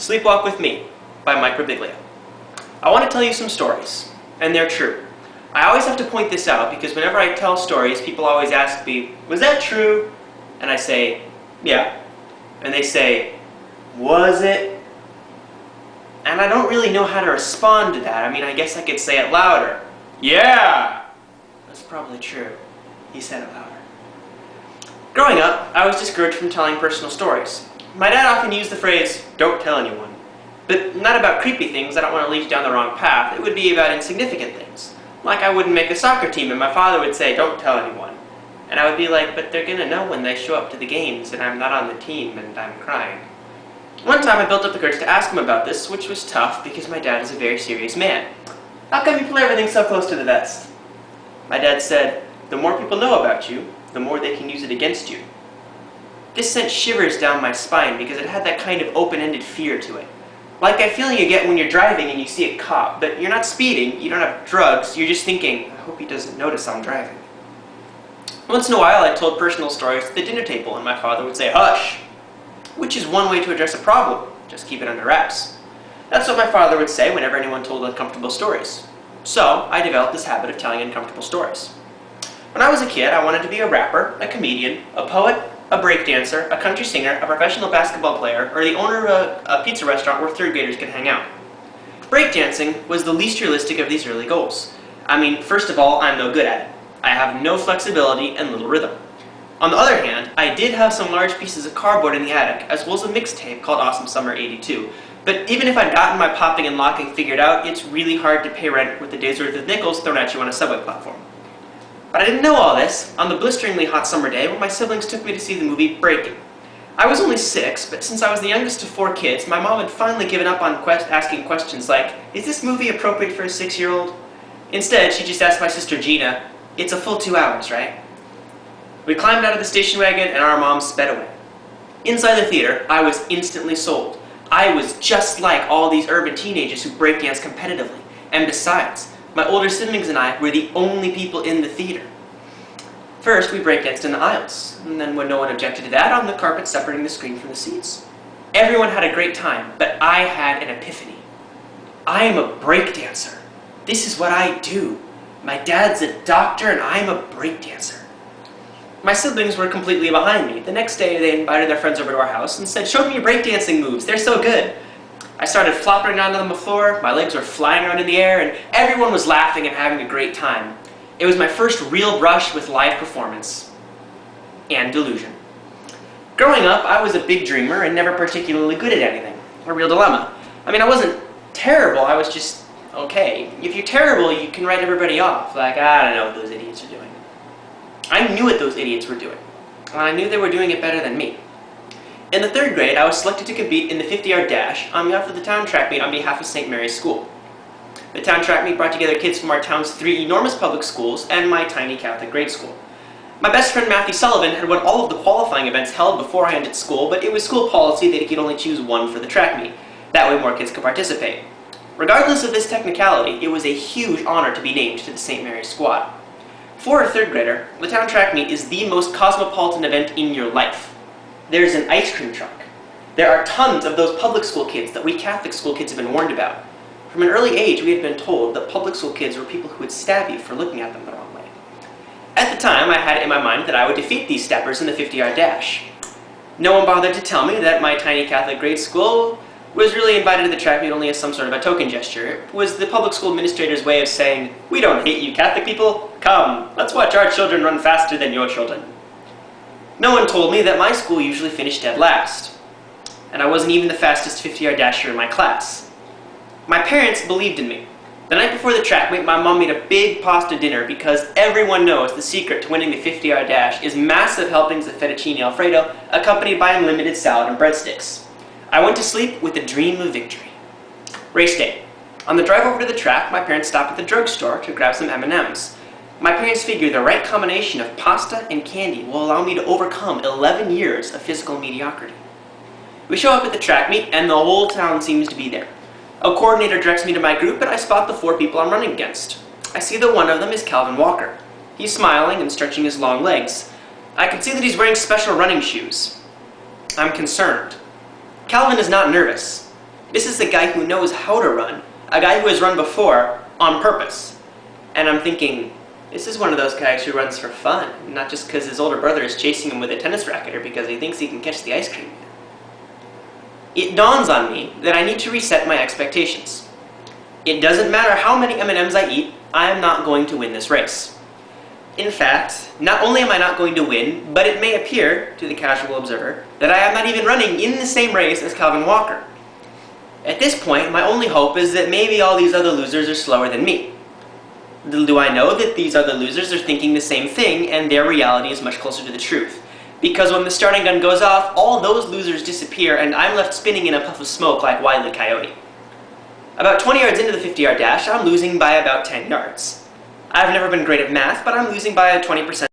Sleepwalk with Me by Mike Birbiglia. I want to tell you some stories, and they're true. I always have to point this out because whenever I tell stories, people always ask me, was that true? And I say, yeah. And they say, was it? And I don't really know how to respond to that. I mean, I guess I could say it louder. Yeah! That's probably true. He said it louder. Growing up, I was discouraged from telling personal stories. My dad often used the phrase, don't tell anyone. But not about creepy things, I don't want to lead you down the wrong path. It would be about insignificant things. Like I wouldn't make a soccer team and my father would say, don't tell anyone. And I would be like, but they're gonna know when they show up to the games and I'm not on the team and I'm crying. One time I built up the courage to ask him about this, which was tough because my dad is a very serious man. How come you play everything so close to the vest? My dad said, the more people know about you, the more they can use it against you. This sent shivers down my spine because it had that kind of open-ended fear to it. Like that feeling you get when you're driving and you see a cop, but you're not speeding, you don't have drugs, you're just thinking, I hope he doesn't notice I'm driving. Once in a while I told personal stories at the dinner table and my father would say, hush! Which is one way to address a problem, just keep it under wraps. That's what my father would say whenever anyone told uncomfortable stories. So I developed this habit of telling uncomfortable stories. When I was a kid, I wanted to be a rapper, a comedian, a poet, a breakdancer, a country singer, a professional basketball player, or the owner of a pizza restaurant where third graders could hang out. Breakdancing was the least realistic of these early goals. I mean, first of all, I'm no good at it. I have no flexibility and little rhythm. On the other hand, I did have some large pieces of cardboard in the attic, as well as a mixtape called Awesome Summer '82. But even if I'd gotten my popping and locking figured out, it's really hard to pay rent with a day's worth of nickels thrown at you on a subway platform. But I didn't know all this on the blisteringly hot summer day when my siblings took me to see the movie Breaking. I was only 6, but since I was the youngest of 4 kids, my mom had finally given up on asking questions like, is this movie appropriate for a 6-year-old? Instead, she just asked my sister Gina, it's a full 2 hours, right? We climbed out of the station wagon and our mom sped away. Inside the theater, I was instantly sold. I was just like all these urban teenagers who breakdance competitively. And besides, my older siblings and I were the only people in the theater. First, we breakdanced in the aisles, and then when no one objected to that, on the carpet separating the screen from the seats. Everyone had a great time, but I had an epiphany. I am a breakdancer. This is what I do. My dad's a doctor and I'm a breakdancer. My siblings were completely behind me. The next day, they invited their friends over to our house and said, show me your breakdancing moves, they're so good. I started flopping around on the floor, my legs were flying around in the air, and everyone was laughing and having a great time. It was my first real brush with live performance. And delusion. Growing up, I was a big dreamer and never particularly good at anything. A real dilemma. I mean, I wasn't terrible, I was just okay. If you're terrible, you can write everybody off, like, I don't know what those idiots are doing. I knew what those idiots were doing, and I knew they were doing it better than me. In the 3rd grade, I was selected to compete in the 50-yard dash on behalf of the town track meet on behalf of St. Mary's School. The town track meet brought together kids from our town's 3 enormous public schools and my tiny Catholic grade school. My best friend Matthew Sullivan had won all of the qualifying events held beforehand at school, but it was school policy that he could only choose one for the track meet. That way more kids could participate. Regardless of this technicality, it was a huge honor to be named to the St. Mary's squad. For a 3rd grader, the town track meet is the most cosmopolitan event in your life. There's an ice cream truck. There are tons of those public school kids that we Catholic school kids have been warned about. From an early age, we had been told that public school kids were people who would stab you for looking at them the wrong way. At the time, I had it in my mind that I would defeat these stabbers in the 50-yard dash. No one bothered to tell me that my tiny Catholic grade school was really invited to the track meet only as some sort of a token gesture. It was the public school administrator's way of saying, we don't hate you Catholic people, come, let's watch our children run faster than your children. No one told me that my school usually finished dead last, and I wasn't even the fastest 50-yard dasher in my class. My parents believed in me. The night before the track meet, my mom made a big pasta dinner because everyone knows the secret to winning the 50-yard dash is massive helpings of fettuccine alfredo accompanied by unlimited salad and breadsticks. I went to sleep with a dream of victory. Race day. On the drive over to the track, my parents stopped at the drugstore to grab some M&Ms. My parents figured the right combination of pasta and candy will allow me to overcome 11 years of physical mediocrity. We show up at the track meet and the whole town seems to be there. A coordinator directs me to my group and I spot the 4 people I'm running against. I see that one of them is Calvin Walker. He's smiling and stretching his long legs. I can see that he's wearing special running shoes. I'm concerned. Calvin is not nervous. This is the guy who knows how to run, a guy who has run before on purpose. And I'm thinking, this is one of those guys who runs for fun, not just because his older brother is chasing him with a tennis racket or because he thinks he can catch the ice cream. It dawns on me that I need to reset my expectations. It doesn't matter how many M&Ms I eat, I am not going to win this race. In fact, not only am I not going to win, but it may appear, to the casual observer, that I am not even running in the same race as Calvin Walker. At this point, my only hope is that maybe all these other losers are slower than me. Little do I know that these other losers are thinking the same thing, and their reality is much closer to the truth. Because when the starting gun goes off, all those losers disappear, and I'm left spinning in a puff of smoke like Wile E. Coyote. About 20 yards into the 50-yard dash, I'm losing by about 10 yards. I've never been great at math, but I'm losing by a 20%